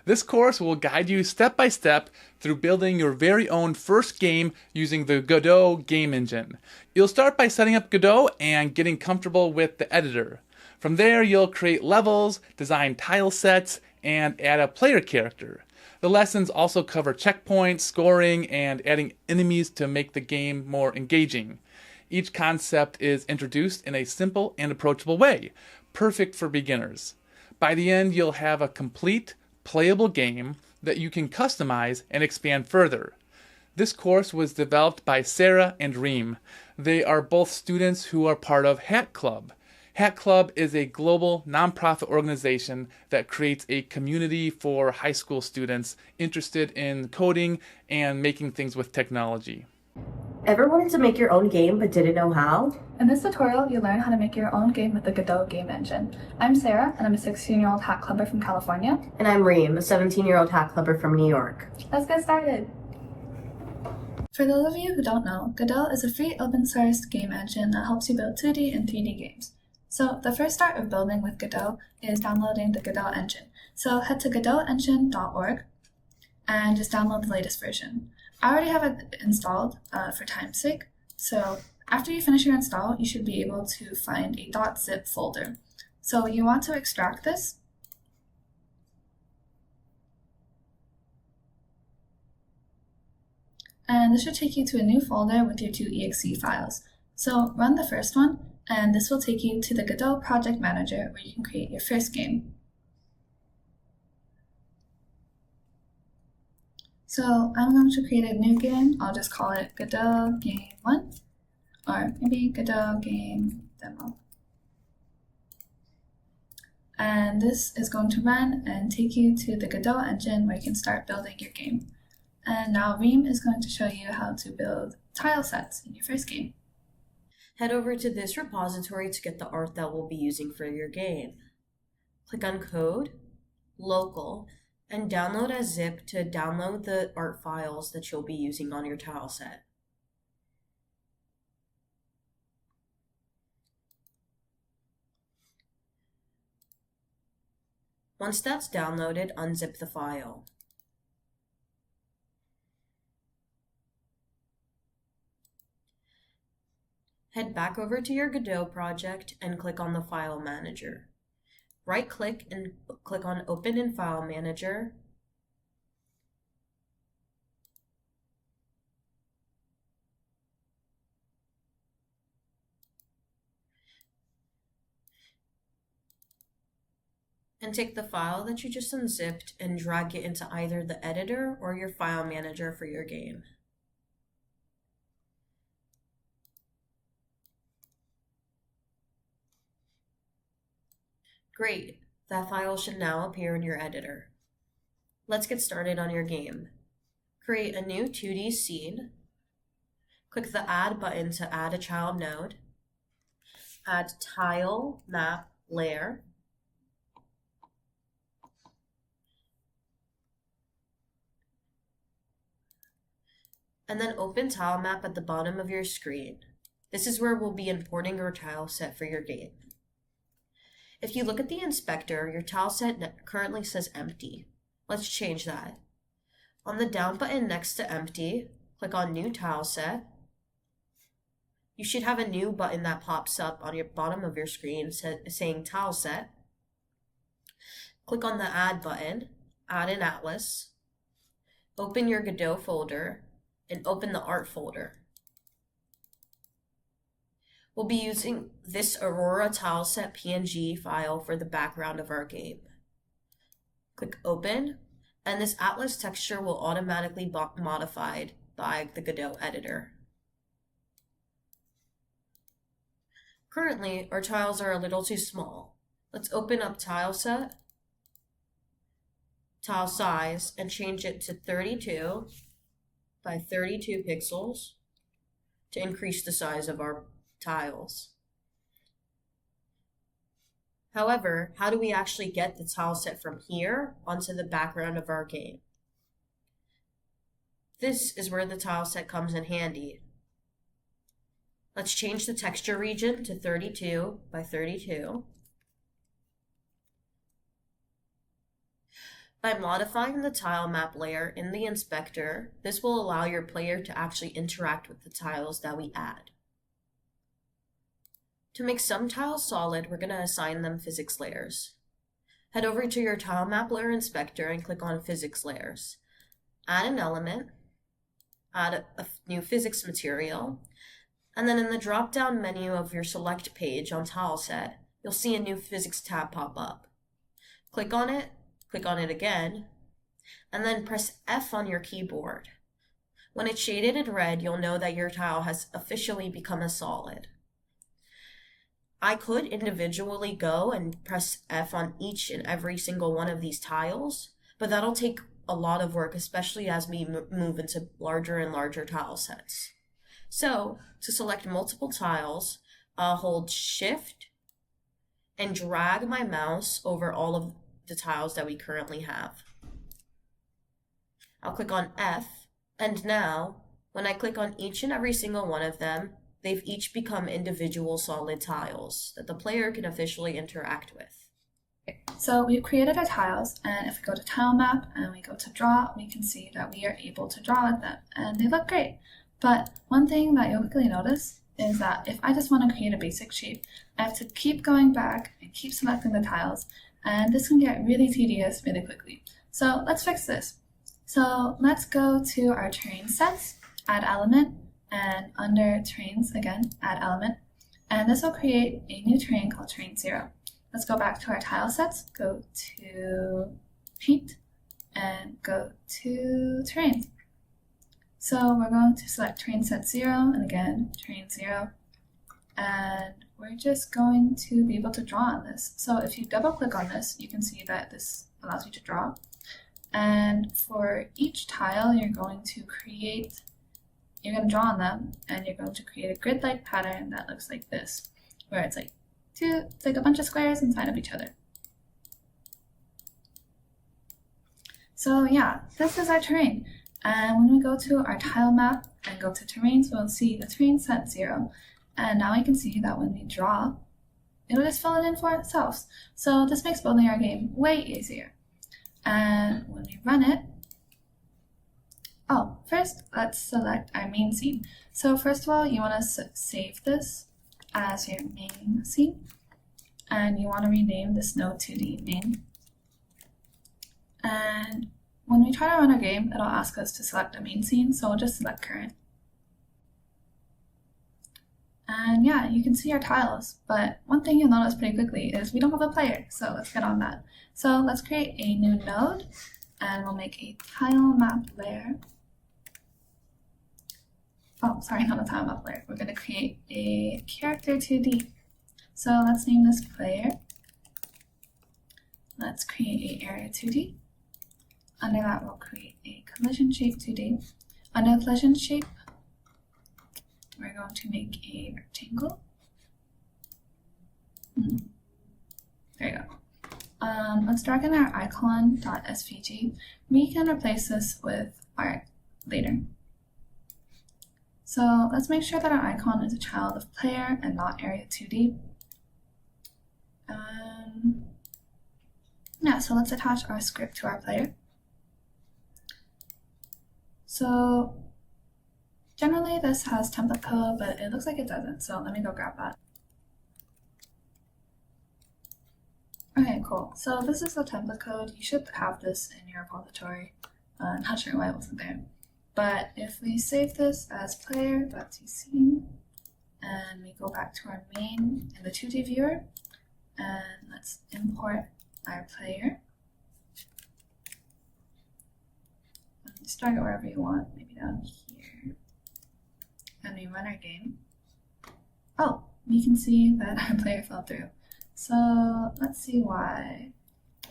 This course will guide you step by step through building your very own first game using the Godot Game Engine. You'll start by setting up Godot and getting comfortable with the editor. From there, you'll create levels, design tile sets, and add a player character. The lessons also cover checkpoints, scoring, and adding enemies to make the game more engaging. Each concept is introduced in a simple and approachable way, perfect for beginners. By the end, you'll have a complete, playable game that you can customize and expand further. This course was developed by Sarah and Reem. They are both students who are part of Hat Club. Hat Club is a global nonprofit organization that creates a community for high school students interested in coding and making things with technology. Ever wanted to make your own game but didn't know how? In this tutorial, you'll learn how to make your own game with the Godot Game Engine. I'm Sarah, and I'm a 16-year-old Hat Clubber from California. And I'm Reem, a 17-year-old Hat Clubber from New York. Let's get started! For those of you who don't know, Godot is a free open-source game engine that helps you build 2D and 3D games. So the first start of building with Godot is downloading the Godot engine. So head to GodotEngine.org and just download the latest version. I already have it installed for time's sake, so after you finish your install, you should be able to find a .zip folder. So you want to extract this, and this should take you to a new folder with your 2 exe files. So run the first one, and this will take you to the Godot Project Manager where you can create your first game. So I'm going to create a new game. I'll just call it Godot Game 1, or maybe Godot Game Demo. And this is going to run and take you to the Godot engine where you can start building your game. And now Reem is going to show you how to build tile sets in your first game. Head over to this repository to get the art that we'll be using for your game. Click on Code, Local, and download as zip to download the art files that you'll be using on your tile set. Once that's downloaded, unzip the file. Head back over to your Godot project and click on the File Manager. Right-click and click on Open in File Manager. And take the file that you just unzipped and drag it into either the editor or your file manager for your game. Great, that file should now appear in your editor. Let's get started on your game. Create a new 2D scene. Click the Add button to add a child node. Add Tile Map Layer. And then open Tile Map at the bottom of your screen. This is where we'll be importing our tile set for your game. If you look at the inspector, your tile set currently says empty. Let's change that. On the down button next to empty, click on New Tile Set. You should have a new button that pops up on your bottom of your screen saying Tile Set. Click on the Add button, add an atlas, open your Godot folder, and open the Art folder. We'll be using this Aurora tileset PNG file for the background of our game. Click Open, and this atlas texture will automatically be modified by the Godot editor. Currently, our tiles are a little too small. Let's open up Tileset, Tile Size, and change it to 32 by 32 pixels to increase the size of our tiles. However, how do we actually get the tile set from here onto the background of our game? This is where the tile set comes in handy. Let's change the texture region to 32 by 32. By modifying the tile map layer in the inspector, this will allow your player to actually interact with the tiles that we add. To make some tiles solid, we're going to assign them physics layers. Head over to your tile map layer inspector and click on physics layers. Add an element, add a new physics material, and then in the drop-down menu of your select page on tileset, you'll see a new physics tab pop up. Click on it again, and then press F on your keyboard. When it's shaded in red, you'll know that your tile has officially become a solid. I could individually go and press F on each and every single one of these tiles, but that'll take a lot of work, especially as we move into larger and larger tile sets. So, to select multiple tiles, I'll hold Shift and drag my mouse over all of the tiles that we currently have. I'll click on F, and now, when I click on each and every single one of them, they've each become individual solid tiles that the player can officially interact with. So we've created our tiles, and if we go to tile map and we go to draw, we can see that we are able to draw with them, and they look great. But one thing that you'll quickly notice is that if I just want to create a basic shape, I have to keep going back and keep selecting the tiles, and this can get really tedious really quickly. So let's fix this. So let's go to our terrain sets, add element, and under terrains again, add element, and this will create a new terrain called terrain 0. Let's go back to our tile sets, go to paint, and go to terrain. So we're going to select terrain set 0, and again, terrain 0, and we're just going to be able to draw on this. So if you double click on this, you can see that this allows you to draw. And for each tile, you're going to draw on them, and you're going to create a grid-like pattern that looks like this, where it's like a bunch of squares inside of each other. So yeah, this is our terrain. And when we go to our tile map and go to terrains, we'll see the terrain set 0. And now we can see that when we draw, it'll just fill it in for itself. So this makes building our game way easier. And when we run it, first let's select our main scene. So first of all, you want to save this as your main scene, and you want to rename this node 2D main. And when we try to run our game, it'll ask us to select a main scene, so we'll just select current. And yeah, you can see our tiles, but one thing you'll notice pretty quickly is we don't have a player, so let's get on that. So let's create a new node, and we'll make a tile map layer. Oh, sorry, not a tile map layer. We're going to create a character 2D. So let's name this player. Let's create a area 2D. Under that, we'll create a collision shape 2D. Under collision shape, we're going to make a rectangle. There you go. Let's drag in our icon.svg. We can replace this with art later. So let's make sure that our icon is a child of player and not area 2D. So let's attach our script to our player. So generally this has template code, but it looks like it doesn't, so let me go grab that. Okay, cool. So this is the template code. You should have this in your repository. I'm not sure why it wasn't there. But if we save this as player.tc and we go back to our main in the 2D viewer, and let's import our player. Just drag it wherever you want, maybe down here. And we run our game. Oh, we can see that our player fell through. So let's see why.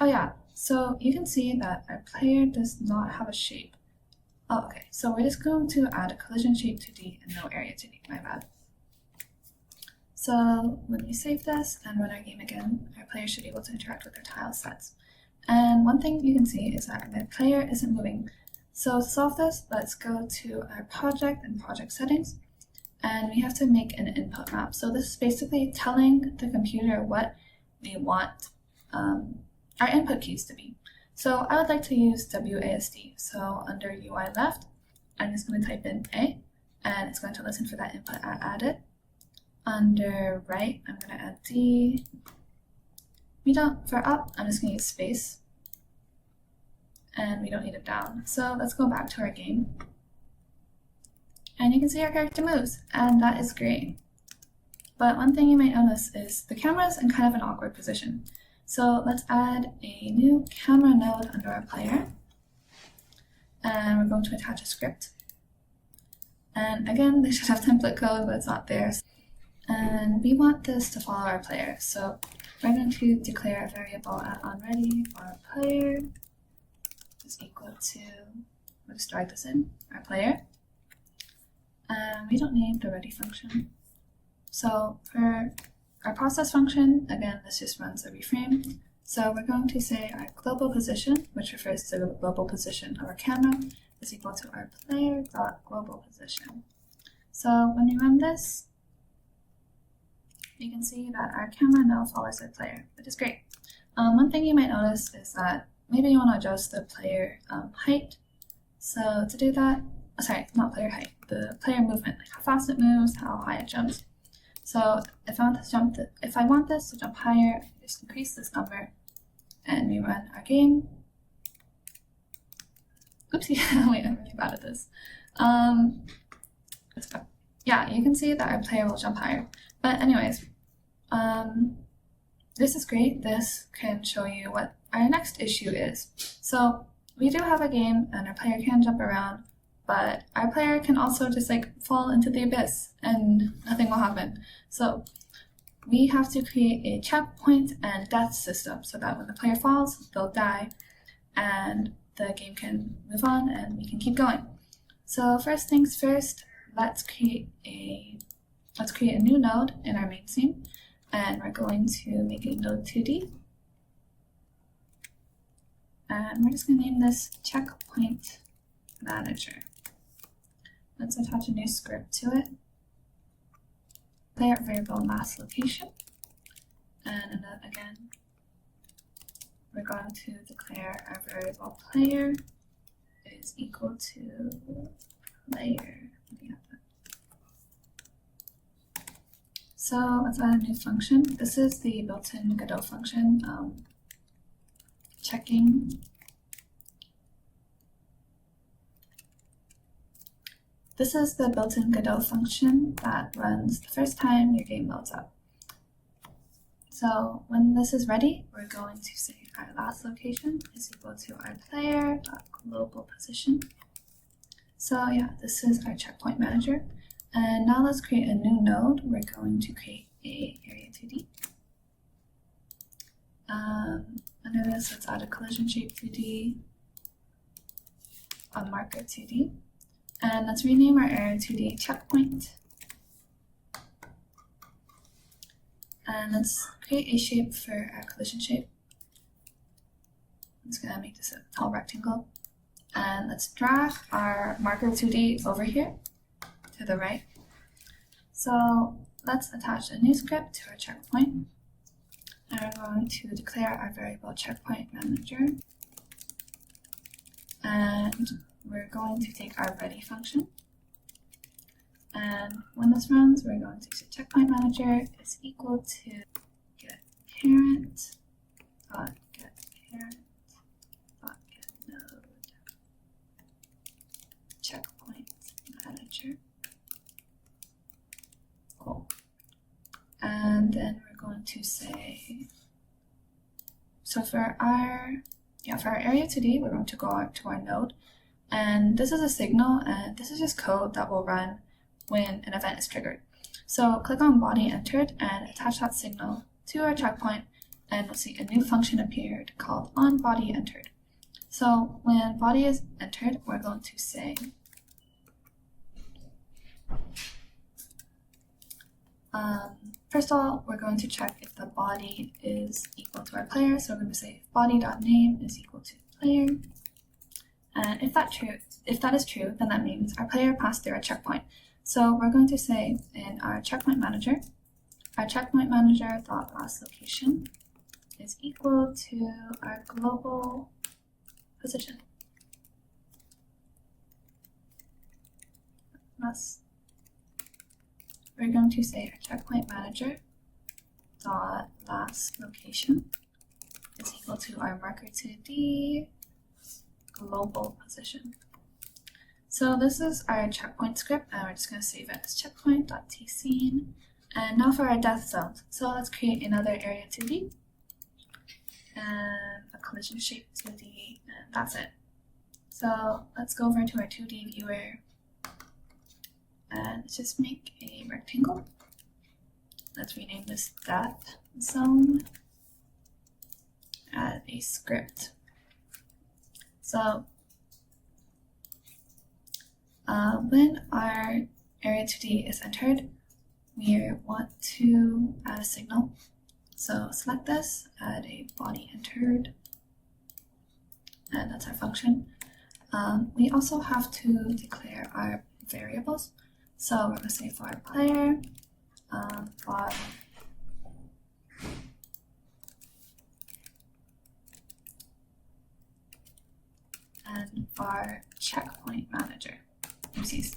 Oh yeah, so you can see that our player does not have a shape. Oh, okay, so we're just going to add a collision shape 2D and no area 2D, my bad. So when we save this and run our game again, our player should be able to interact with our tile sets. And one thing you can see is that the player isn't moving. So to solve this, let's go to our project and project settings, and we have to make an input map. So this is basically telling the computer what we want our input keys to be. So I would like to use WASD. So under UI left, I'm just going to type in A, and it's going to listen for that input I added. Under right, I'm going to add D. For up, I'm just going to use space. And we don't need it down. So let's go back to our game. And you can see our character moves, and that is great. But one thing you might notice is the camera is in kind of an awkward position. So let's add a new camera node under our player. And we're going to attach a script. And again, they should have template code, but it's not there. And we want this to follow our player. So we're going to declare a variable at onReady for our player is equal to, we'll just drag this in, our player. And we don't need the ready function. So for our process function, again, this just runs a reframe. So we're going to say our global position, which refers to the global position of our camera, is equal to our player.global position. So when you run this, you can see that our camera now follows our player, which is great. One thing you might notice is that maybe you want to adjust the player height. So to do that, not player height, the player movement, like how fast it moves, how high it jumps. So if I want this to jump higher, I just increase this number, and we run our game. Oopsie, wait, I'm really bad at this. Let's go. Yeah, you can see that our player will jump higher. But anyways, this is great. This can show you what our next issue is. So we do have a game, and our player can jump around, but our player can also just fall into the abyss and nothing will happen. So we have to create a checkpoint and death system so that when the player falls, they'll die and the game can move on and we can keep going. So first things first, let's create a new node in our main scene, and we're going to make a node 2D. And we're just going to name this checkpoint manager. Let's attach a new script to it. Player variable mass location. And then again, we're going to declare our variable player is equal to player. So let's add a new function. This is the built-in Godot function, checking. This is the built-in Godot function that runs the first time your game loads up. So when this is ready, we're going to say our last location is equal to our player.global position. So yeah, this is our checkpoint manager. And now let's create a new node. We're going to create a area 2D. Under this, let's add a collision shape 2D, a marker 2D. And let's rename our area 2D checkpoint. And let's create a shape for our collision shape. I'm just gonna make this a tall rectangle. And let's drag our marker 2D over here to the right. So let's attach a new script to our checkpoint. And we're going to declare our variable checkpoint manager. And we're going to take our ready function. And when this runs, we're going to say checkpoint manager is equal to get parent dot get parent dot get node checkpoint manager. Cool. And then we're going to say, so for our area 2D, we're going to go out to our node. And this is a signal, and this is just code that will run when an event is triggered. So click on body entered and attach that signal to our checkpoint, and we'll see a new function appeared called onBodyEntered. So when body is entered, we're going to say first of all, we're going to check if the body is equal to our player. So we're going to say if body.name is equal to player. And if that is true, then that means our player passed through a checkpoint. So we're going to say in our checkpoint manager dot last location is equal to our global position. Thus, we're going to say our checkpoint manager dot last location is equal to our marker 2D global position. So this is our checkpoint script, and we're just going to save it as checkpoint.tscene. And now for our death zones. So let's create another area 2D and a collision shape 2D, and that's it. So let's go over to our 2D viewer and let's just make a rectangle. Let's rename this death zone, add a script. So when our area 2D is entered, we want to add a signal. So select this, add a body entered, and that's our function. We also have to declare our variables. So we're going to say for our player, body, and for checkpoint manager. Oopsies.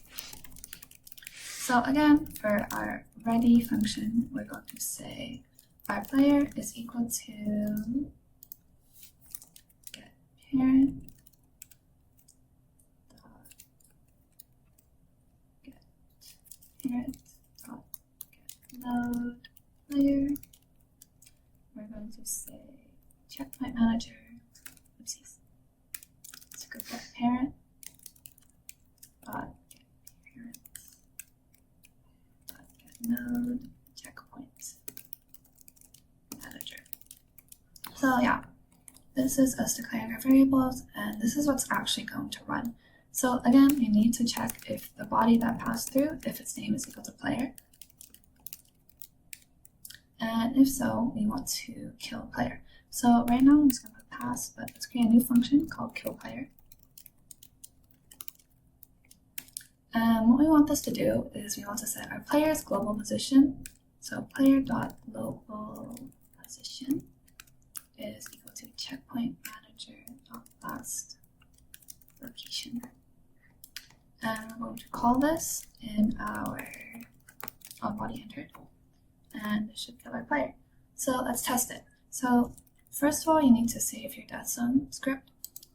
So again, for our ready function, we're going to say our player is equal to get parent dot get parent dot get load player. We're going to say checkpoint manager. Oopsies. So go get parent dot get parent dot get node checkpoint manager. So yeah, this is us declaring our variables, and this is what's actually going to run. So again, we need to check if the body that passed through, if its name is equal to player. And if so, we want to kill player. So right now I'm just going to put pass, but let's create a new function called kill player. And what we want this to do is we want to set our player's global position. So player.global position is equal to checkpoint manager.last location. And we're going to call this in our body entered, and this should kill our player. So let's test it. So first of all, you need to save your death zone script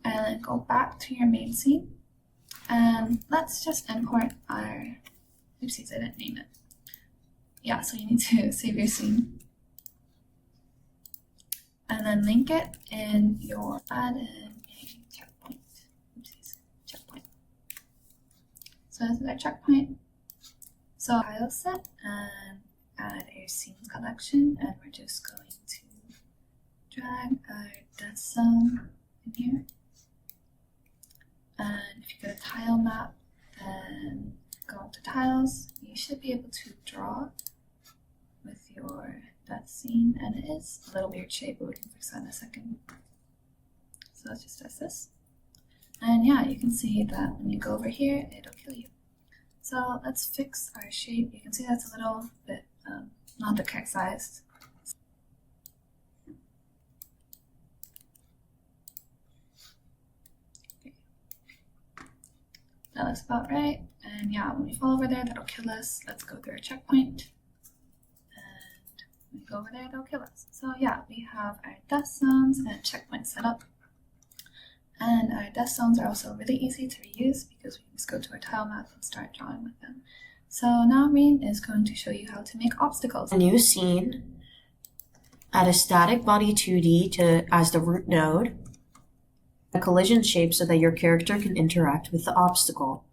and go back to your main scene. And let's just import our, oopsies, I didn't name it. Yeah, so you need to save your scene. And then link it in your add in a checkpoint. Oopsies, checkpoint. So this is our checkpoint. So tile set and add a scenes collection, and we're just going to drag our death zone in here. And if you go to tile map, then go up to tiles, you should be able to draw with your death scene, and it is a little weird shape, but we can fix that in a second. So let's just test this. And yeah, you can see that when you go over here, it'll kill you. So let's fix our shape. You can see that's a little bit not the correct size. That looks about right. And yeah, when we fall over there, that'll kill us. Let's go through our checkpoint. And when we go over there, that'll kill us. So yeah, we have our death zones and checkpoint set up. And our death zones are also really easy to reuse because we can just go to our tile map and start drawing with them. So now Reem is going to show you how to make obstacles. A new scene, add a static body 2D as the root node, a collision shape so that your character can interact with the obstacle.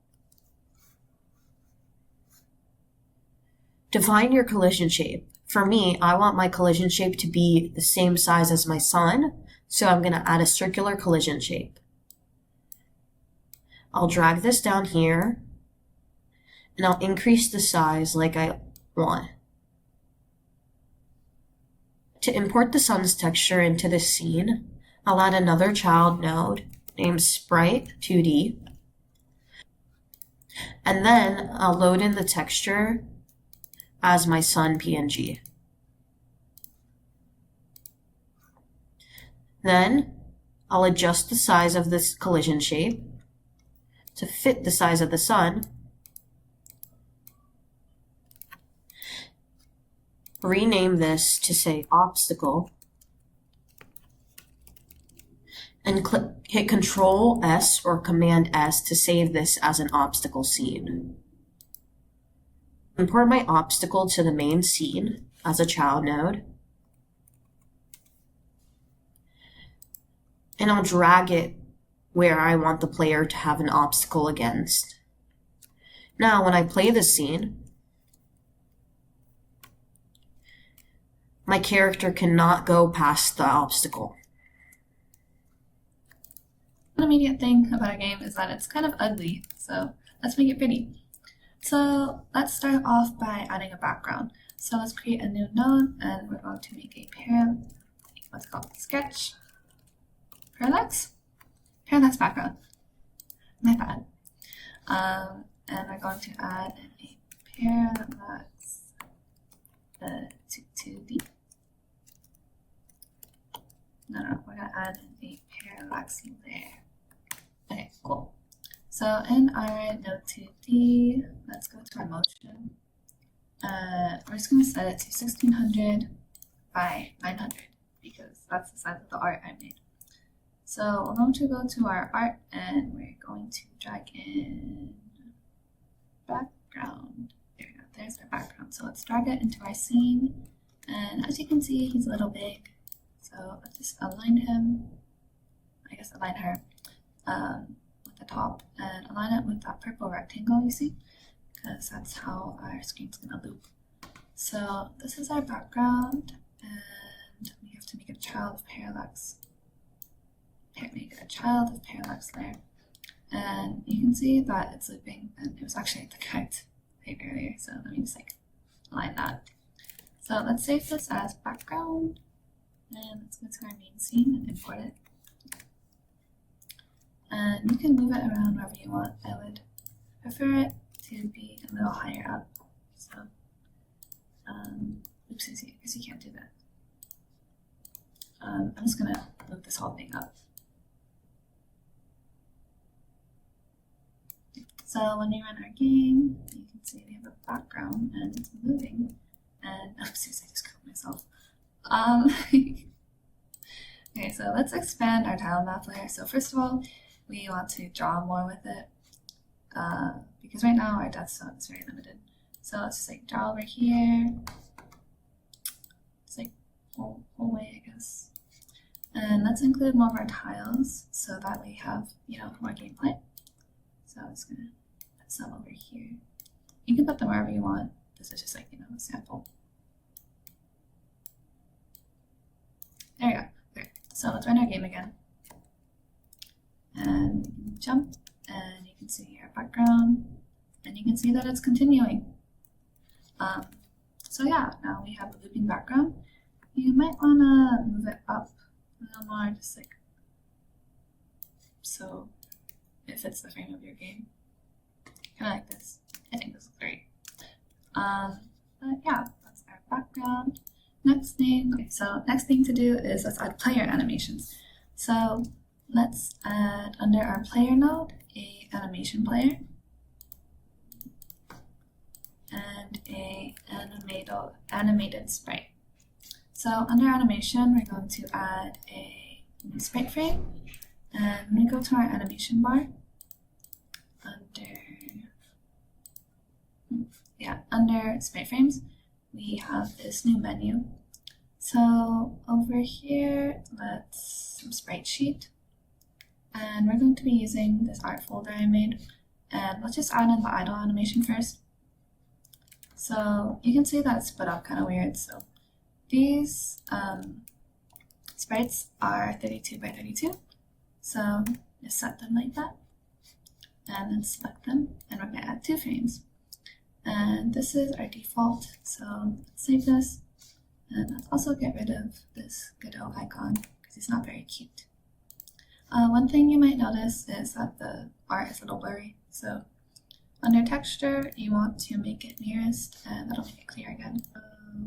Define your collision shape. For me, I want my collision shape to be the same size as my sun, so I'm going to add a circular collision shape. I'll drag this down here, and I'll increase the size like I want. To import the sun's texture into this scene, I'll add another child node named Sprite2D, and then I'll load in the texture as my sun PNG. Then I'll adjust the size of this collision shape to fit the size of the sun. Rename this to say obstacle. And hit Control S or Command S to save this as an obstacle scene. Import my obstacle to the main scene as a child node. And I'll drag it where I want the player to have an obstacle against. Now, when I play the scene, my character cannot go past the obstacle. One immediate thing about our game is that it's kind of ugly, so let's make it pretty. So let's start off by adding a background. So let's create a new node, and we're going to make a what's called sketch parallax background. My bad. And we're going to add a parallax to 2D. No, we're gonna add a parallax layer. Okay, cool. So in our node 2D, let's go to our motion. We're just gonna set it to 1600 by 900 because that's the size of the art I made. So we're going to go to our art and we're going to drag in background. There we go, there's our background. So let's drag it into our scene. And as you can see, he's a little big. So let's just align him, align her with the top and align it with that purple rectangle you see, because that's how our screen's gonna loop. So this is our background and we have to make a child of parallax. Make a child of parallax layer. And you can see that it's looping and it was actually the correct height earlier. So let me just align that. So let's save this as background. And let's go to our main scene and import it. And you can move it around wherever you want. I would prefer it to be a little higher up. So, oops, I guess you can't do that. I'm just gonna move this whole thing up. So when we run our game, you can see we have a background and it's moving. And oopsies, I just killed myself. Okay, so let's expand our tile map layer. So first of all, we want to draw more with it because right now our depth zone is very limited. So let's just draw over here. It's whole way, I guess. And let's include more of our tiles so that we have, more gameplay. So I'm just gonna put some over here. You can put them wherever you want. This is just a sample. There we go. Okay. So let's run our game again. And you can jump and you can see our background and you can see that it's continuing. So yeah, now we have a looping background. You might want to move it up a little more, just so it fits the frame of your game. Kind of like this. I think this is great. But yeah, that's our background. Next thing to do is let's add player animations. So let's add under our player node a animation player and a animated sprite. So under animation, we're going to add a new sprite frame, and when we go to our animation bar, under sprite frames, we have this new menu. So over here, let's some sprite sheet, and we're going to be using this art folder I made, and let's just add in the idle animation first. So you can see that it's split up kind of weird. So these sprites are 32 by 32. So just set them like that, and then select them, and we're gonna add 2 frames. And this is our default, so let's save this. And let's also get rid of this Godot icon because it's not very cute. One thing you might notice is that the art is a little blurry. So under texture, you want to make it nearest, and that'll make it clear again.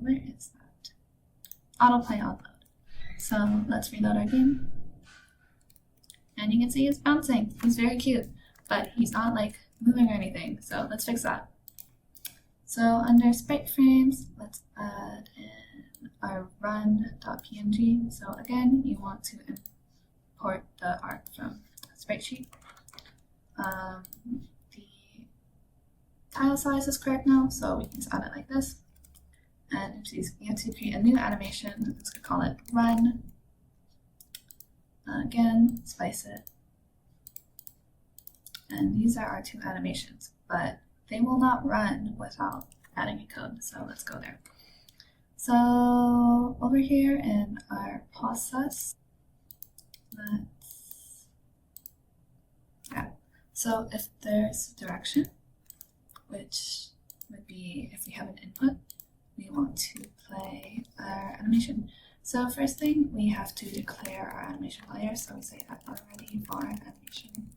Where is that? Autoplay on load. So let's reload our game. And you can see he's bouncing. He's very cute, but he's not like moving or anything. So let's fix that. So under sprite frames, let's add in our run.png. So again, you want to import the art from sprite sheet. The tile size is correct now, so we can just add it like this. And you have to create a new animation. Let's call it run. Again, spice it. And these are our two animations, but they will not run without adding a code. So let's go there. So over here in our process, so if there's direction, which would be if we have an input, we want to play our animation. So first thing, we have to declare our animation player. So we say that already var animation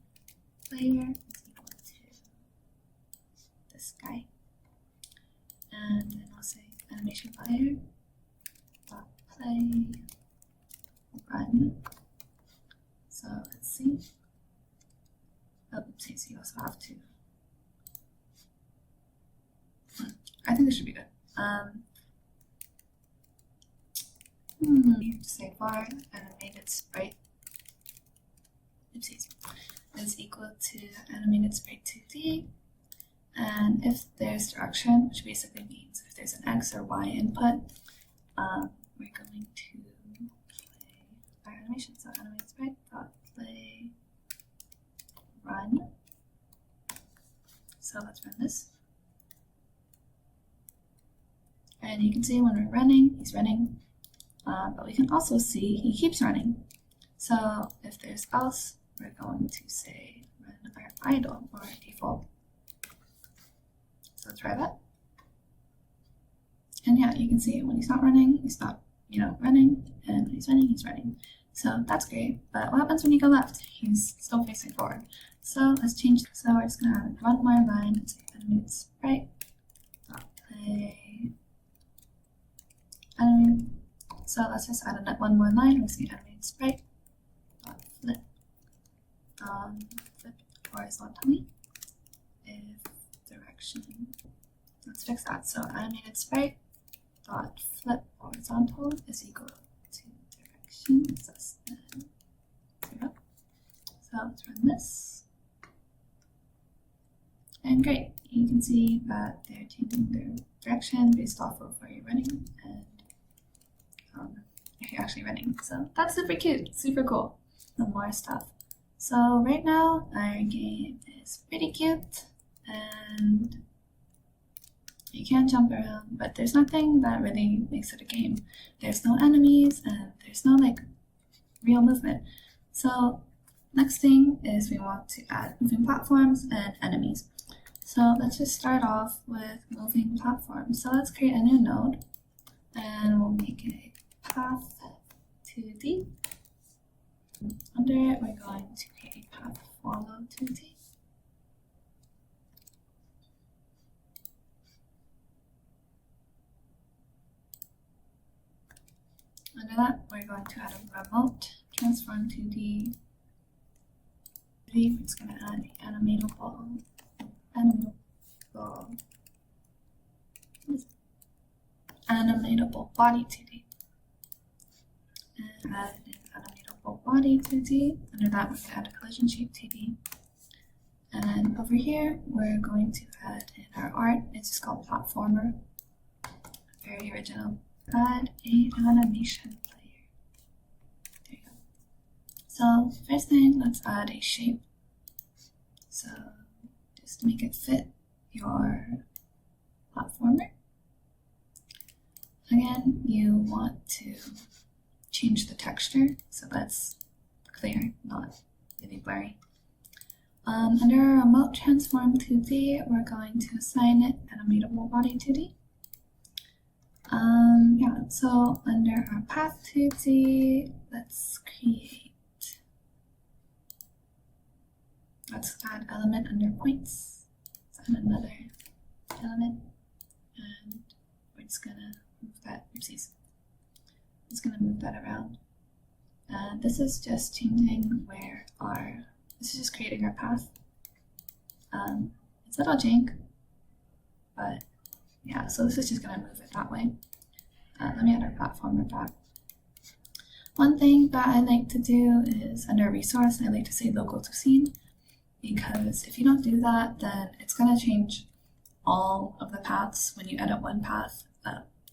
player is equal to this guy. And then I'll say animation player dot play run. So let's see. Oh, oopsies, you also have to. I think this should be good. You have to say var animated sprite. Oopsies. Is equal to animated sprite 2D. And if there's direction, which basically means if there's an X or Y input, we're going to play our animation. So animated sprite dot play run. So let's run this. And you can see when we're running, he's running. But we can also see he keeps running. So if there's else, we're going to say run our idle or our default. So let's try that. And yeah, you can see when he's not running, he's not, running, and when he's running, he's running. So that's great. But what happens when you go left? He's still facing forward. So let's change. So we're just gonna add one more line and say animate sprite dot play animate. So let's just add one more line. We're just gonna animate sprite dot flip flip horizontally if direction. Let's fix that. So animated sprite dot flip horizontal is equal to direction less than 0. So let's run this. And great, you can see that they're changing their direction based off of where you're running and if you're actually running. So that's super cute, super cool. Some more stuff. So right now our game is pretty cute and you can jump around, but there's nothing that really makes it a game. There's no enemies and there's no real movement. So next thing is we want to add moving platforms and enemies. So let's just start off with moving platforms. So let's create a new node and we'll make a path 2D. Under it, we're going to create a path follow 2D. Under that, we're going to add a remote transform 2D. We're just going to add an animatable body 2D. And add an animatable body 2D. Under that, we're going to add a collision shape 2D. And over here, we're going to add in our art. It's just called platformer. Very original. Add a animation player. There you go. So first thing, let's add a shape. So just to make it fit your platformer. Again, you want to change the texture so that's clear, not really blurry. Under our remote transform 2D, we're going to assign it animatable body 2D. So under our path 2D, let's add element under points. Let's add another element, and we're just gonna move that, oopsies. Just gonna move that around. And this is just changing where this is just creating our path. It's a little jank, but yeah, so this is just gonna move it that way. Let me add our platformer back. One thing that I like to do is under resource, I like to say local to scene, because if you don't do that, then it's gonna change all of the paths when you edit one path.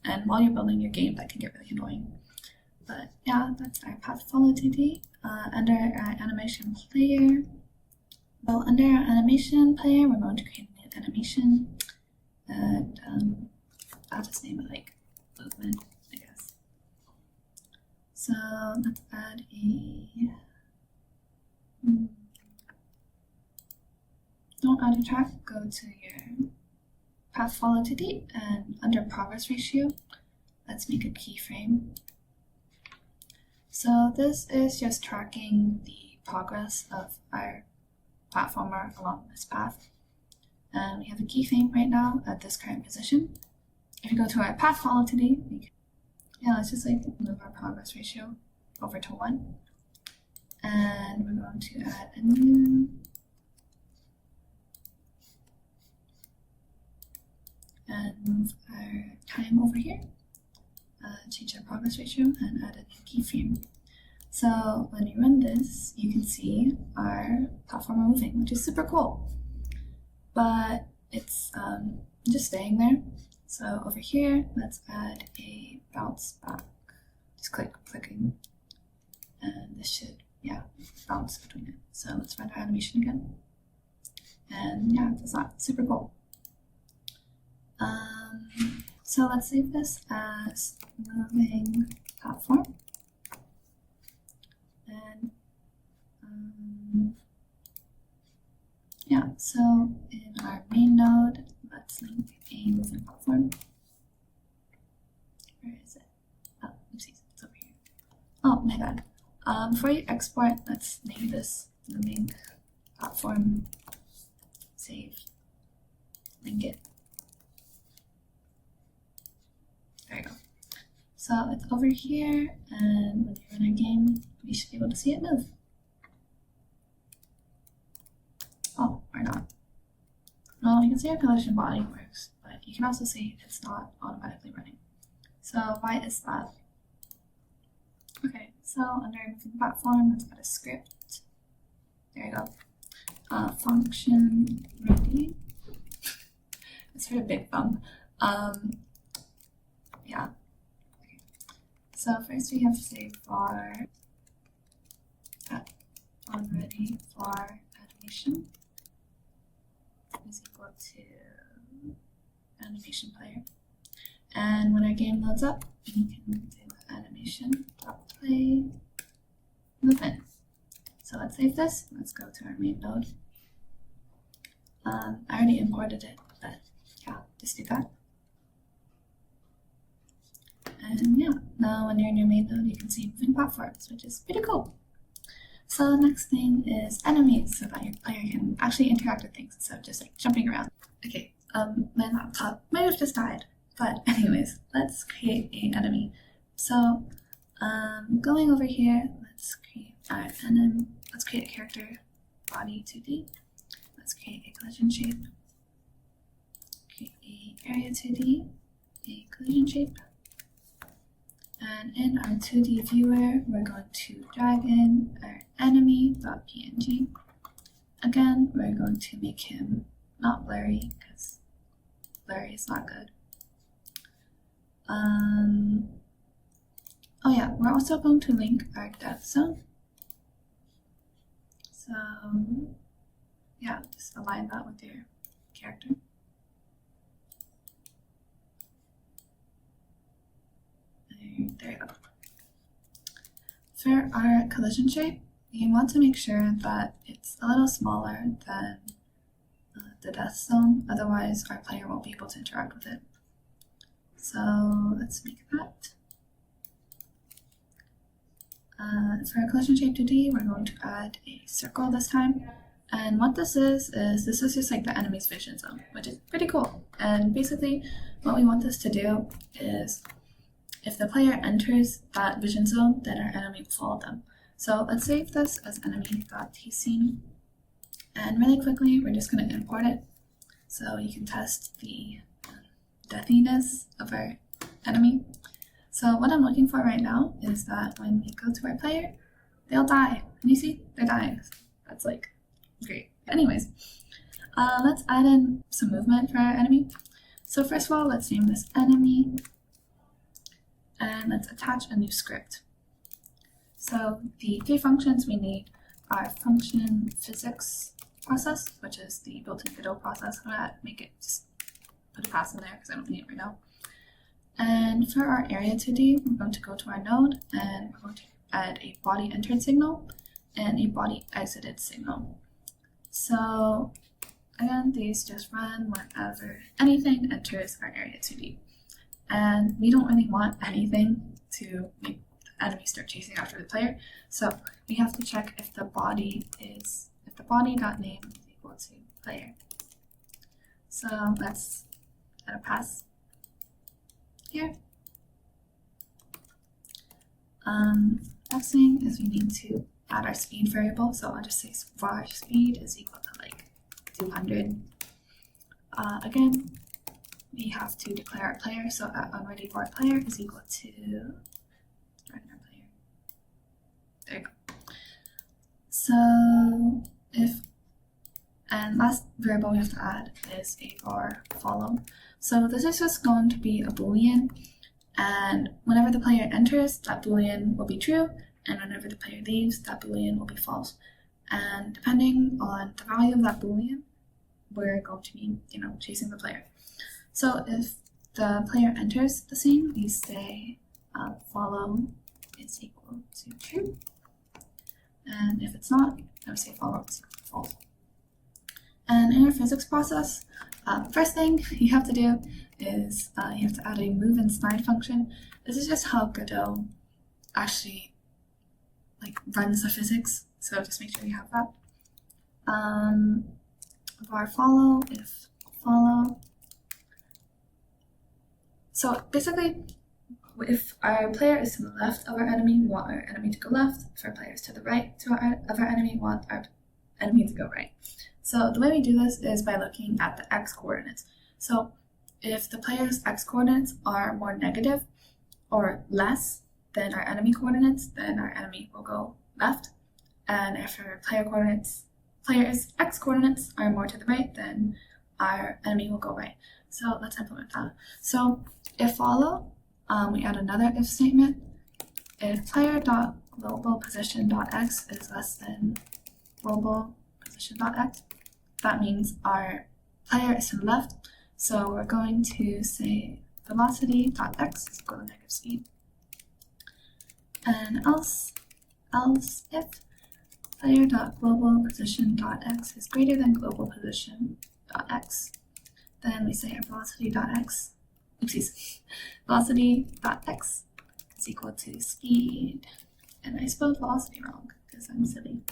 And while you're building your game, that can get really annoying. But yeah, that's our path follow 2D. Under our animation player, well, under our animation player, we're going to create a new animation. And I'll just name it like movement, I guess. So let's add don't add a track, go to your path follow 2D, and under progress ratio, let's make a keyframe. So this is just tracking the progress of our platformer along this path. And we have a keyframe right now at this current position. If you go to our path follow 2D, let's just like move our progress ratio over to 1. And we're going to add a new and move our time over here, change our progress ratio, and add a new keyframe. So when we run this, you can see our platformer moving, which is super cool. But it's just staying there. So over here, let's add a bounce back. Just clicking, and this should, bounce between it. So let's run our animation again. And yeah, it's not super cool. So let's save this as moving platform. And so in our main node, let's link a moving platform. Where is it? Oh, oopsies, it's over here. Oh my god. Before you export, let's name this moving platform. Save. Link it. There you go. So it's over here, and when we run our game, we should be able to see it move. Oh, or not. Well, you can see our collision body works, but you can also see it's not automatically running. So why is that? Okay, so under moving platform, let's add a script. There you go. Function ready. It's sort of big thumb. Yeah. Okay. So first we have to say var already var animation is equal to animation player. And when our game loads up, we can do animation.play movement. So let's save this. Let's go to our main node. I already imported it, but yeah, just do that. And yeah, now when you're in your main node, you can see moving platforms, which is pretty cool. So the next thing is enemies, so that your player can actually interact with things instead of just like jumping around. Okay, my laptop might have just died, but anyways, let's create an enemy. So going over here, let's create our enemy. Let's create a character body 2D. Let's create a collision shape. Create a area 2D, a collision shape. And in our 2D viewer, we're going to drag in our enemy.png. Again, we're going to make him not blurry, because blurry is not good. Oh yeah, we're also going to link our death zone. So yeah, just align that with your character. There you go. For our collision shape, you want to make sure that it's a little smaller than the death zone, otherwise our player won't be able to interact with it. So let's make that. For our collision shape 2D, we're going to add a circle this time. And what this is just like the enemy's vision zone, which is pretty cool. And basically what we want this to do is if the player enters that vision zone, then our enemy will follow them. So let's save this as enemy.tscene. And really quickly, we're just going to import it so you can test the deathiness of our enemy. So what I'm looking for right now is that when we go to our player, they'll die. And you see, they're dying. That's like great. Anyways, let's add in some movement for our enemy. So first of all, let's name this enemy. And let's attach a new script. So the three functions we need are function physics process, which is the built-in Godot process. I'm gonna make it, just put a pass in there because I don't need it right now. And for our area 2D, we're going to go to our node and we're going to add a body entered signal and a body exited signal. So again, these just run whenever anything enters our area 2D. And we don't really want anything to make the enemy start chasing after the player. So we have to check if the body.name is equal to player. So let's add a pass here. Next thing is we need to add our speed variable. So I'll just say var speed is equal to like 200. Again, we have to declare our player. So already for player is equal to regular player. There you go. So and last variable we have to add is a var follow. So this is just going to be a boolean, and whenever the player enters, that boolean will be true, and whenever the player leaves, that boolean will be false. And depending on the value of that boolean, we're going to be, chasing the player. So if the player enters the scene, we say follow is equal to true, and if it's not, I would say follow is equal to false. And in our physics process, first thing you have to do is you have to add a move and slide function. This is just how Godot actually runs the physics, so just make sure you have that. Var follow if follow. So basically, if our player is to the left of our enemy, we want our enemy to go left. If our player is to the right of our enemy, we want our enemy to go right. So the way we do this is by looking at the x coordinates. So if the player's x coordinates are more negative or less than our enemy coordinates, then our enemy will go left. And if our player's x coordinates are more to the right, then our enemy will go right. So let's implement that. So if follow, we add another if statement. If player.globalPosition.x is less than globalPosition.x, that means our player is to the left. So we're going to say velocity.x is equal to negative speed. And else if player.globalPosition.x is greater than globalPosition.x, then we say our velocity.x is equal to speed. And I spelled velocity wrong because I'm silly.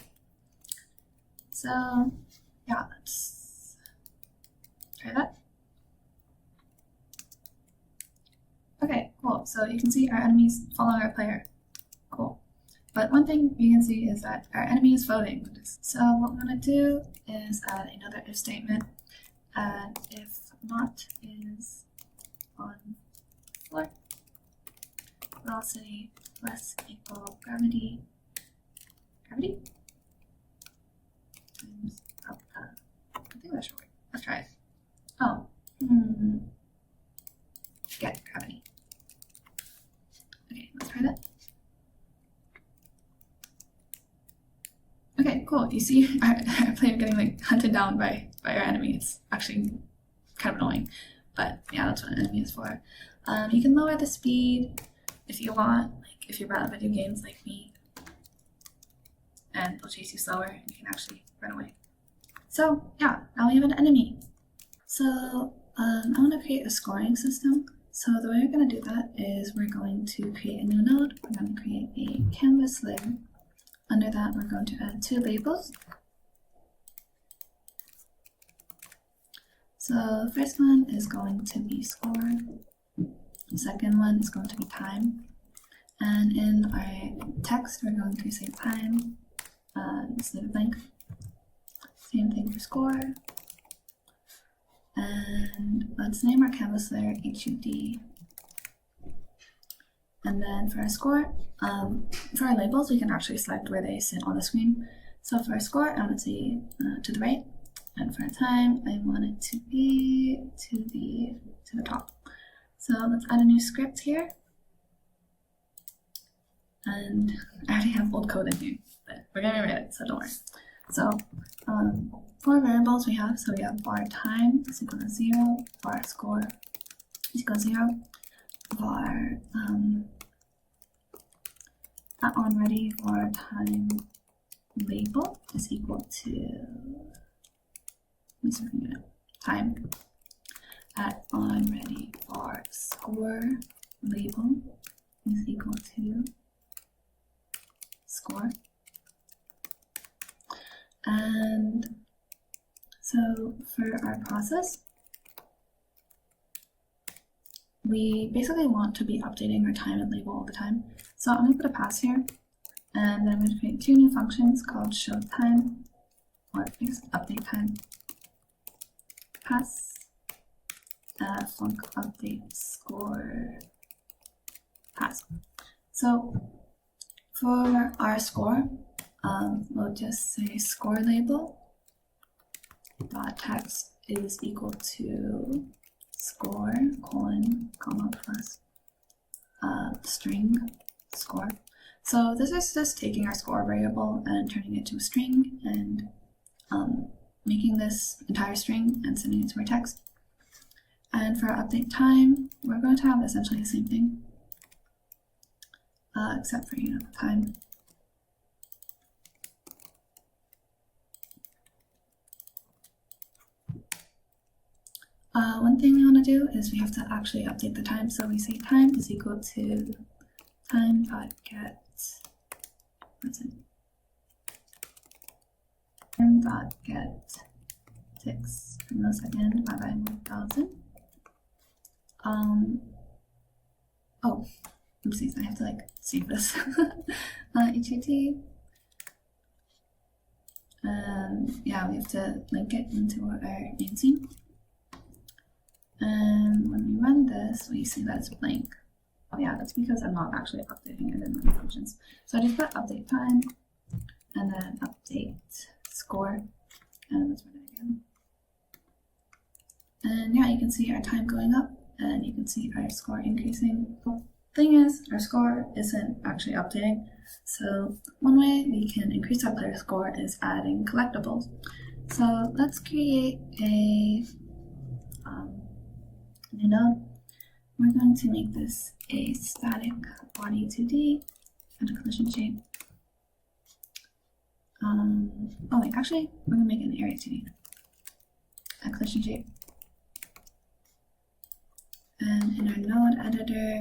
So yeah, let's try that. Okay, cool. So you can see our enemies following our player. Cool. But one thing you can see is that our enemy is floating. So what we're going to do is add another if statement. And if not is on floor, velocity less equal gravity times alpha. I think that should work. Let's try it. Oh, get gravity. Okay, let's try that. Okay, cool. You see our player getting hunted down by our enemy. It's actually kind of annoying, but yeah, that's what an enemy is for. You can lower the speed if you want, if you're bad at video games like me, and they'll chase you slower and you can actually run away. So yeah, now we have an enemy. So I want to create a scoring system. So the way we're going to do that is we're going to create a new node. We're going to create a canvas layer. Under that, we're going to add two labels. So the first one is going to be score. The second one is going to be time. And in our text, we're going to say time, just leave it blank. Same thing for score. And let's name our canvas layer HUD. And then for our score, for our labels, we can actually select where they sit on the screen. So for our score, I want it to be to the right. And for our time, I want it to be to the top. So let's add a new script here. And I already have old code in here, but we're gonna rewrite it, so don't worry. So for variables we have var time is equal to 0, var score is equal to 0, var onReady var time label is equal to, let me see if I can get it, time at onReady var score label is equal to score. And so for our process, we basically want to be updating our time and label all the time. So I'm going to put a pass here, and then I'm going to create two new functions called show time, or update time, pass, func update score, pass. So for our score, we'll just say score label dot text is equal to score colon comma plus string score. So this is just taking our score variable and turning it to a string and making this entire string and sending it to our text. And for our update time, we're going to have essentially the same thing, except for time. One thing we want to do is we have to actually update the time. So we say time is equal to time.get, what's it? Time.get ticks per millisecond by 1000. Oh, oopsies, I have to save this. HUT. Yeah, we have to link it into our main scene. And when we run this, we see that it's blank. Oh yeah, that's because I'm not actually updating it in my functions. So I just put update time and then update score, and let's run it again. And yeah, you can see our time going up, and you can see our score increasing. The thing is, our score isn't actually updating. So one way we can increase our player score is adding collectibles. So let's create a new node. We're going to make this a static body 2D and a collision shape. Oh wait, actually, we're going to make an area 2D, a collision shape. And in our node editor,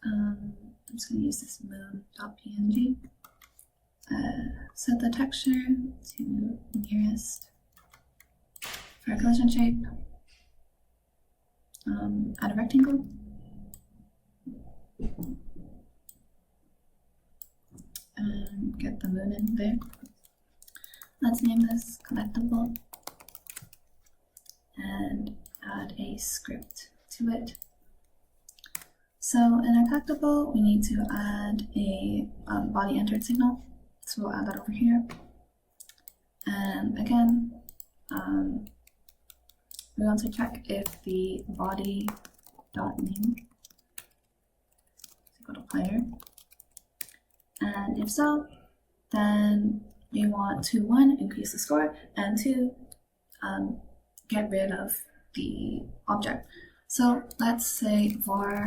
I'm just going to use this moon.png. Set the texture to nearest for our collision shape. Add a rectangle. And get the moon in there. Let's name this collectible and add a script to it. So in our collectible, we need to add a body entered signal. So we'll add that over here. And again, we want to check if the body.name is equal to player. And if so, then we want to 1, increase the score, and 2, get rid of the object. So let's say var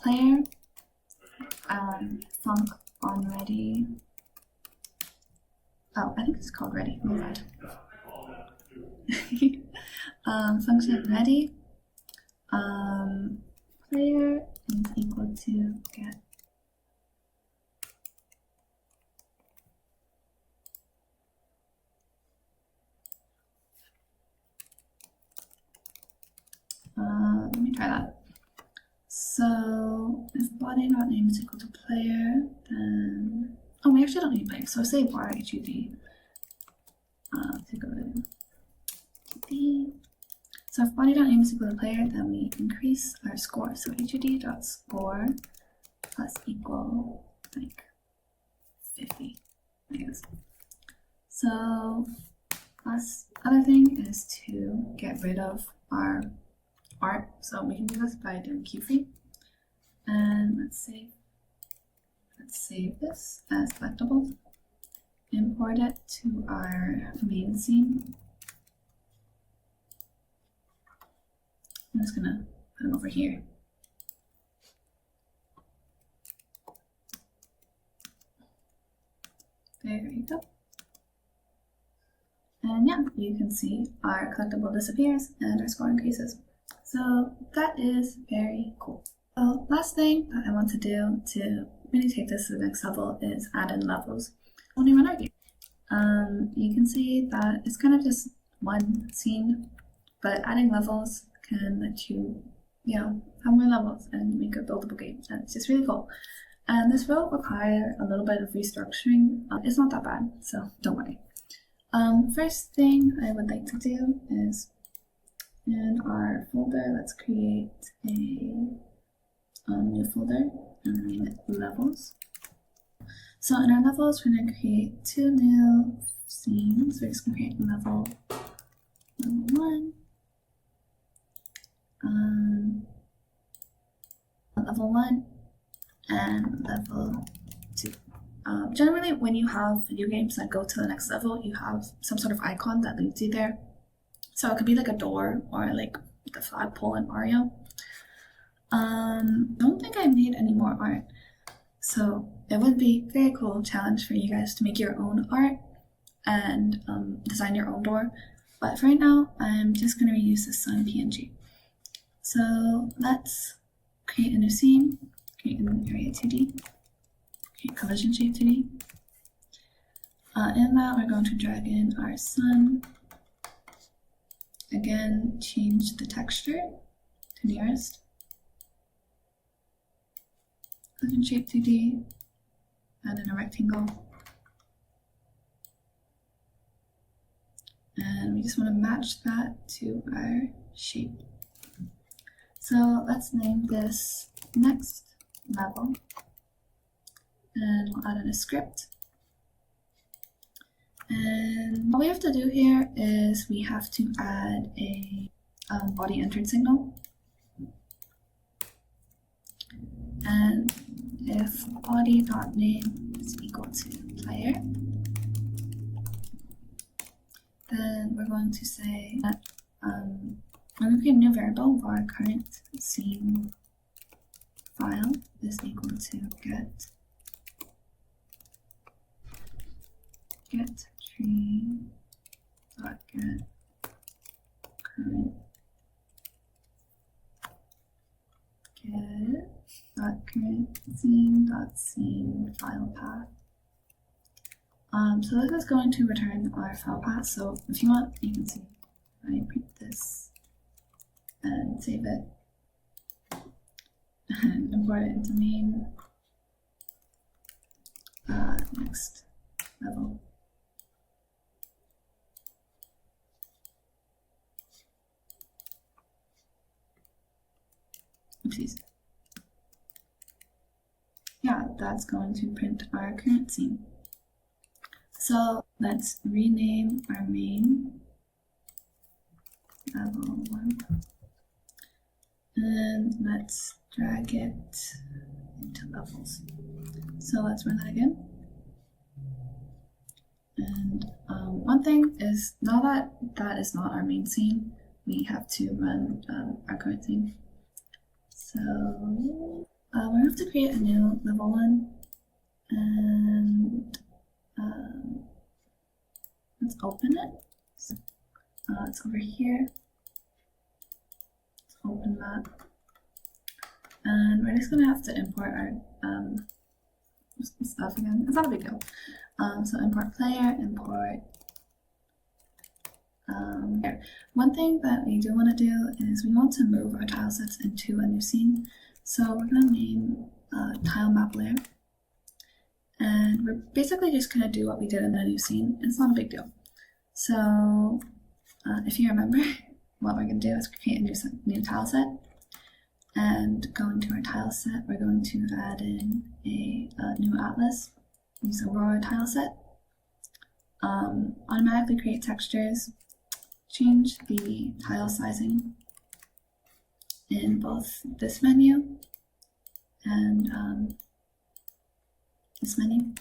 player func onReady. Oh, I think it's called ready. My bad. Function ready player is equal to get let me try that. So if body.name is equal to player, then oh, we actually don't need player, so say bar HUD to go to D. So if body.name is equal to player, then we increase our score. So HUD.score plus equal like 50, I guess. So plus other thing is to get rid of our art. So we can do this by doing keyfree. And let's save this as collectible. Import it to our main scene. I'm just gonna put them over here. There you go. And yeah, you can see our collectible disappears and our score increases. So that is very cool. So last thing that I want to do to really take this to the next level is add in levels. When we run our game, you can see that it's kind of just one scene, but adding levels can let you, have more levels and make a buildable game. And it's just really cool. And this will require a little bit of restructuring. It's not that bad, so don't worry. First thing I would like to do is in our folder, let's create a new folder and name it levels. So in our levels, we're going to create 2 new scenes. We're just going to create level 1. Level 1 and level 2. Generally, when you have video games that go to the next level, you have some sort of icon that leads you there. So it could be like a door or like the flagpole in Mario. Don't think I made any more art. So it would be a very cool challenge for you guys to make your own art and design your own door. But for right now, I'm just going to reuse this sun PNG. So let's create a new scene, create an area 2D, create collision shape 2D. In that, we're going to drag in our sun. Again, change the texture to nearest. Collision shape 2D, add in a rectangle. And we just want to match that to our shape. So let's name this next level. And we'll add in a script. And all we have to do here is we have to add a body entered signal. And if body.name is equal to player, then we're going to say that I'm going to create a new variable for our current scene file is equal to get tree dot get current get dot current scene file path. So this is going to return our file path. So if you want, you can see I print this and save it and import it into main. Next level. Oopsies. Yeah, that's going to print our current scene. So let's rename our main level 1 and let's drag it into levels. So let's run that again. And one thing is, now that that is not our main scene, we have to run our current scene. So we're going to have to create a new level 1 and let's open it. So, it's over here. Let's open that. And we're just going to have to import our stuff again. It's not a big deal. So import player, import there. One thing that we do want to do is we want to move our tile sets into a new scene. So we're going to name tile map layer. And we're basically just going to do what we did in the new scene. It's not a big deal. So if you remember, what we're going to do is create a new tile set. And going to our tile set, we're going to add in a new atlas. Use a Aurora tile set. Automatically create textures. Change the tile sizing in both this menu and this menu.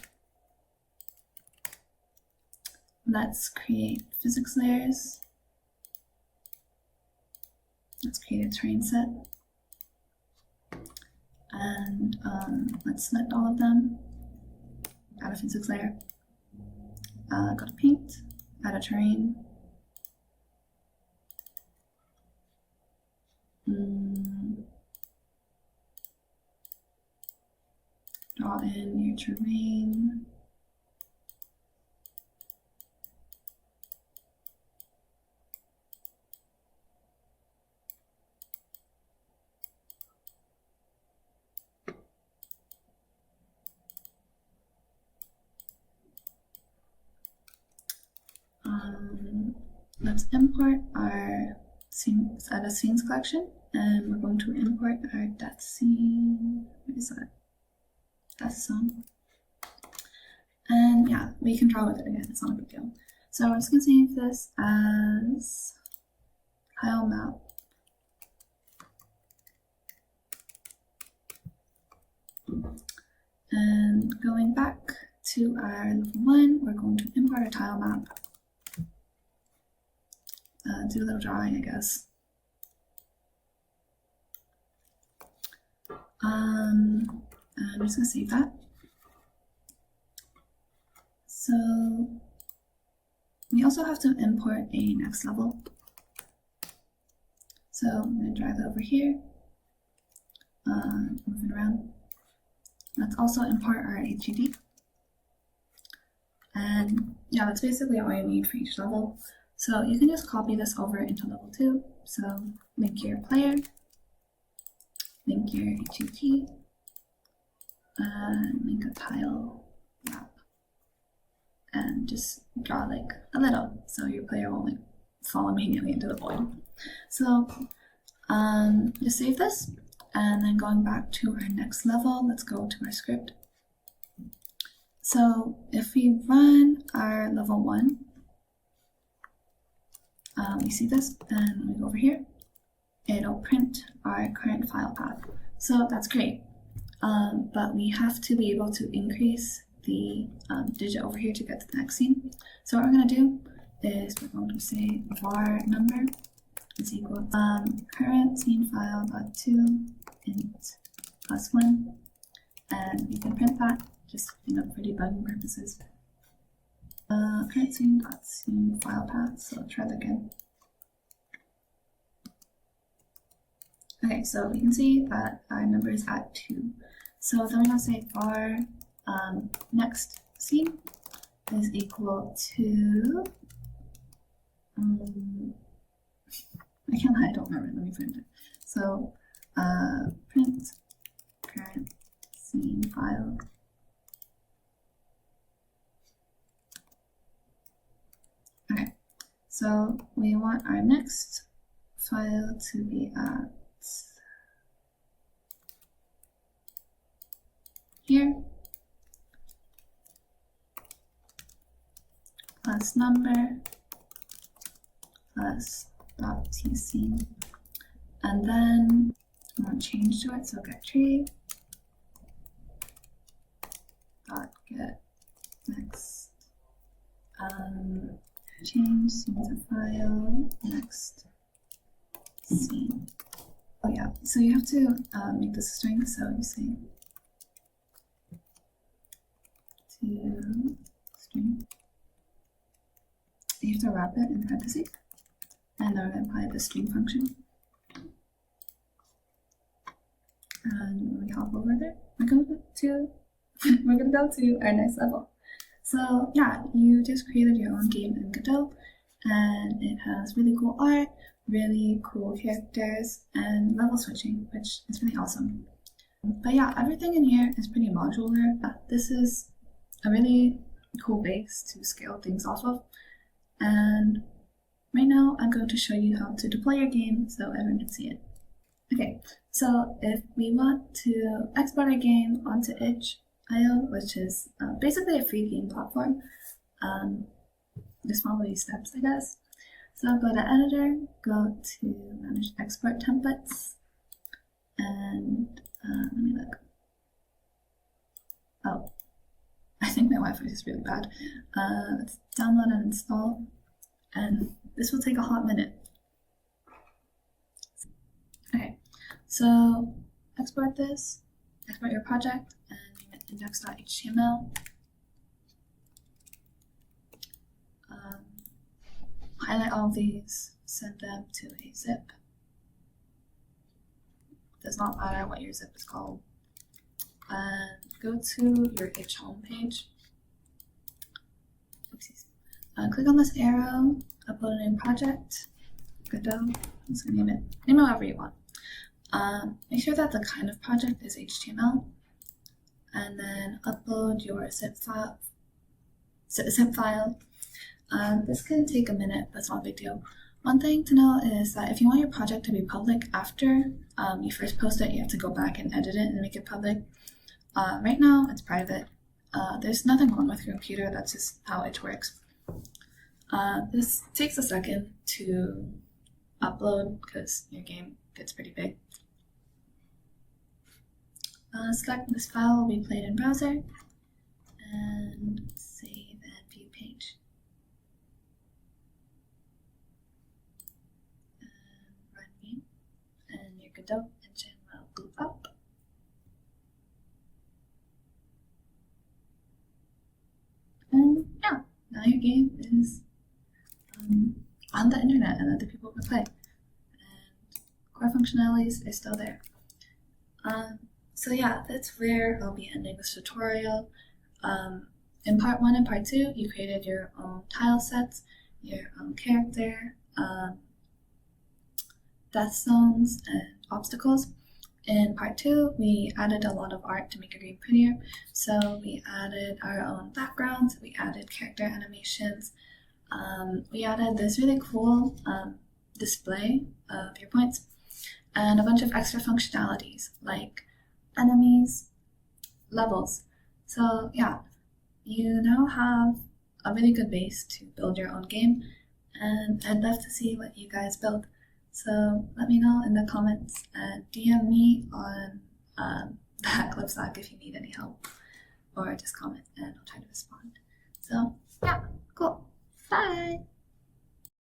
Let's create physics layers. Let's create a terrain set. And let's select all of them. Add a physics layer. Go to paint, add a terrain. Draw in your terrain. Let's import our scenes, add a scenes collection, and we're going to import our death scene. What is that? Death zone. And yeah, we can draw with it again, it's not a big deal. So I'm just going to save this as tile map. And going back to our level 1, we're going to import our tile map. Do a little drawing, I guess. I'm just going to save that. So we also have to import a next level. So I'm going to drag it over here, move it around. Let's also import our HUD. And yeah, that's basically all you need for each level. So you can just copy this over into level 2. So link your player, link your HUD, and link a tile map. And just draw like a little, so your player won't like fall immediately into the void. So just save this, and then going back to our next level, let's go to our script. So if we run our level 1, we see this, and we go over here, it'll print our current file path. So that's great, but we have to be able to increase the digit over here to get to the next scene. So what we're going to do is we're going to say var number is equal current scene file dot to int +1, and we can print that just for debugging purposes. Current scene dot scene file path. So let's try that again. Okay, so we can see that our number is at 2. So then we're going to say var next scene is equal to I don't remember, let me print it. So print current scene file. Okay, so we want our next file to be at here, plus number, plus .tscene, and then I'm going to change to it, so get tree, .get next, change scene to file, next scene. Oh yeah, so you have to make this a string, so you say to string. You have to wrap it in parentheses, and then we're going to apply the string function. And when we hop over there, we're going to go to our next level. So yeah, you just created your own game in Godot, and it has really cool art, really cool characters, and level switching, which is really awesome. But yeah, everything in here is pretty modular. This is a really cool base to scale things off of. And right now I'm going to show you how to deploy your game so everyone can see it. Okay, so if we want to export our game onto itch.io, which is basically a free game platform, just follow these steps, I guess. So go to editor, go to manage export templates, and let me look. Oh, I think my Wi-Fi is really bad. Let's download and install, and this will take a hot minute. Okay, so export this, export your project, and name it index.html. Highlight all of these, send them to a zip. Does not matter what your zip is called. And go to your itch homepage. Oopsies. Click on this arrow, upload a new project, Godot. I'm just gonna name it however you want. Make sure that the kind of project is HTML, and then upload your zip file. This can take a minute, but it's not a big deal. One thing to know is that if you want your project to be public after you first post it, you have to go back and edit it and make it public. Right now, it's private. There's nothing wrong with your computer, that's just how it works. This takes a second to upload because your game gets pretty big. Select this file will be played in browser, and save and view page. And your Godot engine will boot up. And yeah, now your game is on the internet and other people can play. And core functionalities are still there. So yeah, that's where I'll be ending this tutorial. In part 1 and part 2, you created your own tile sets, your own character, death zones, and obstacles. In part 2, we added a lot of art to make your game prettier. So we added our own backgrounds, we added character animations, we added this really cool display of your points, and a bunch of extra functionalities like enemies, levels. So yeah, you now have a really good base to build your own game, and I'd love to see what you guys build. So let me know in the comments and DM me on that Clipstack if you need any help, or just comment and I'll try to respond. So yeah, cool. Bye!